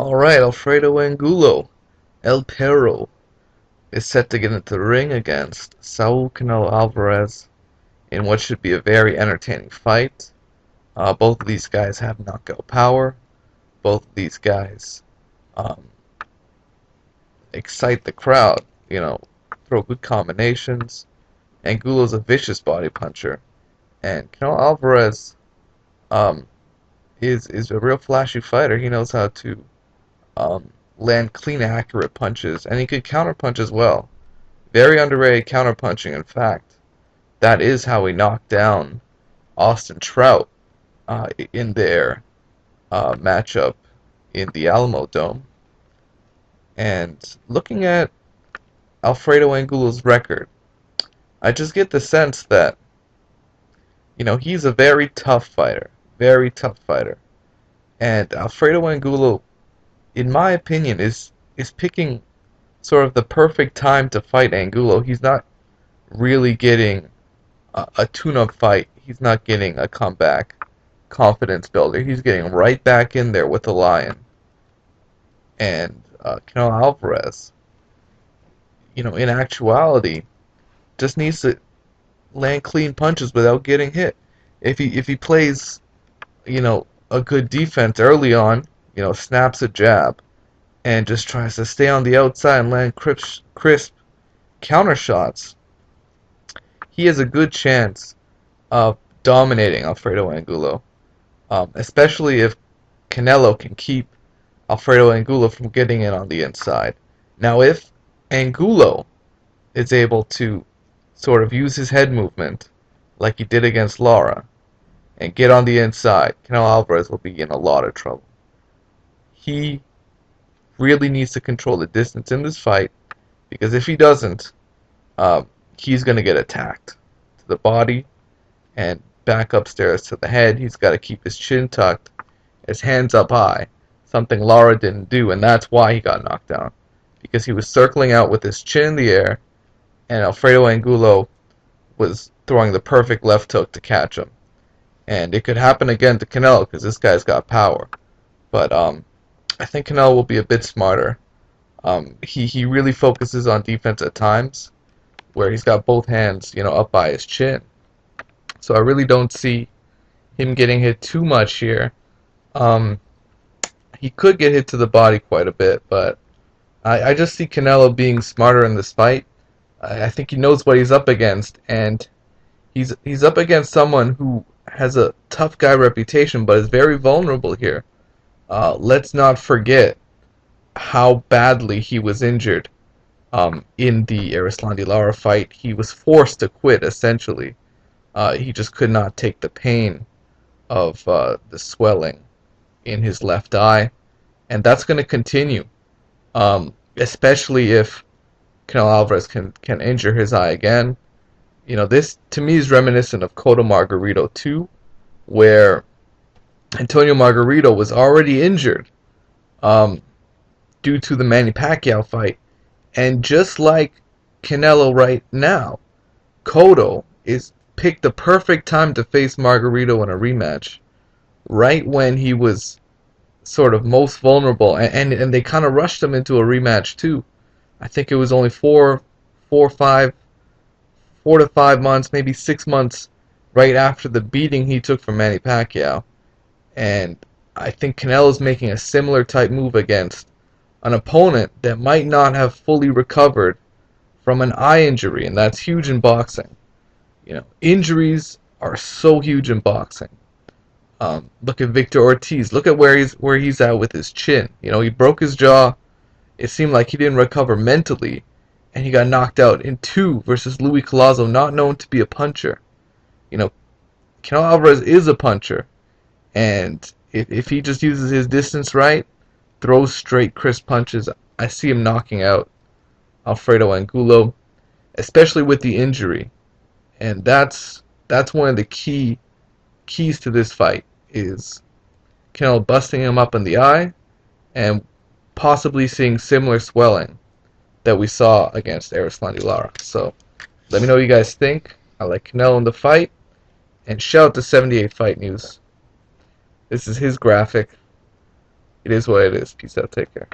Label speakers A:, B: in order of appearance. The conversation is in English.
A: Alright, Alfredo Angulo, El Perro, is set to get into the ring against Saul Canelo Alvarez in what should be a very entertaining fight. Both of these guys have knockout power. Both of these guys um, excite the crowd, throw good combinations. Angulo's a vicious body puncher, and Canelo Alvarez um, is a real flashy fighter. He knows how to land clean, accurate punches, and he could counterpunch as well. Very underrated counterpunching. In fact, that is how he knocked down Austin Trout in their matchup in the Alamo Dome. And looking at Alfredo Angulo's record, I just get the sense that he's a very tough fighter, and Alfredo Angulo, in my opinion, is picking sort of the perfect time to fight Angulo. He's not really getting a tune-up fight. He's not getting a comeback confidence builder. He's getting right back in there with the Lion. And Canelo Alvarez, in actuality, just needs to land clean punches without getting hit. If he plays, a good defense early on, snaps a jab, and just tries to stay on the outside and land crisp counter shots, he has a good chance of dominating Alfredo Angulo, especially if Canelo can keep Alfredo Angulo from getting in on the inside. Now, if Angulo is able to sort of use his head movement like he did against Lara and get on the inside, Canelo Alvarez will be in a lot of trouble. He really needs to control the distance in this fight, because if he doesn't, he's going to get attacked to the body and back upstairs to the head. He's got to keep his chin tucked, his hands up high, something Lara didn't do, and that's why he got knocked down, because he was circling out with his chin in the air, and Alfredo Angulo was throwing the perfect left hook to catch him. And it could happen again to Canelo, because this guy's got power. But I think Canelo will be a bit smarter. He really focuses on defense at times, where he's got both hands, up by his chin. So I really don't see him getting hit too much here. He could get hit to the body quite a bit, but I just see Canelo being smarter in this fight. I think he knows what he's up against, and he's up against someone who has a tough guy reputation, but is very vulnerable here. Let's not forget how badly he was injured in the Erislandy Lara fight. He was forced to quit, essentially. He just could not take the pain of the swelling in his left eye, and that's going to continue, especially if Canelo Alvarez can injure his eye again. This to me is reminiscent of Cotto Margarito 2, where Antonio Margarito was already injured due to the Manny Pacquiao fight, and just like Canelo right now, Cotto is picked the perfect time to face Margarito in a rematch, right when he was sort of most vulnerable, and they kind of rushed him into a rematch too. I think it was only 4 to 5 months, maybe 6 months right after the beating he took from Manny Pacquiao. And I think Canelo's making a similar type move against an opponent that might not have fully recovered from an eye injury, and that's huge in boxing. Injuries are so huge in boxing. Look at Victor Ortiz. Look at where he's at with his chin. He broke his jaw. It seemed like he didn't recover mentally, and he got knocked out in 2 versus Luis Collazo, not known to be a puncher. Canelo Alvarez is a puncher, and if he just uses his distance right, throws straight, crisp punches, I see him knocking out Alfredo Angulo, especially with the injury. And that's one of the keys to this fight, is Canelo busting him up in the eye and possibly seeing similar swelling that we saw against Erislandy Lara. So let me know what you guys think. I like Canelo in the fight, and shout out to 78 Fight News. This is his graphic. It is what it is. Peace out. Take care.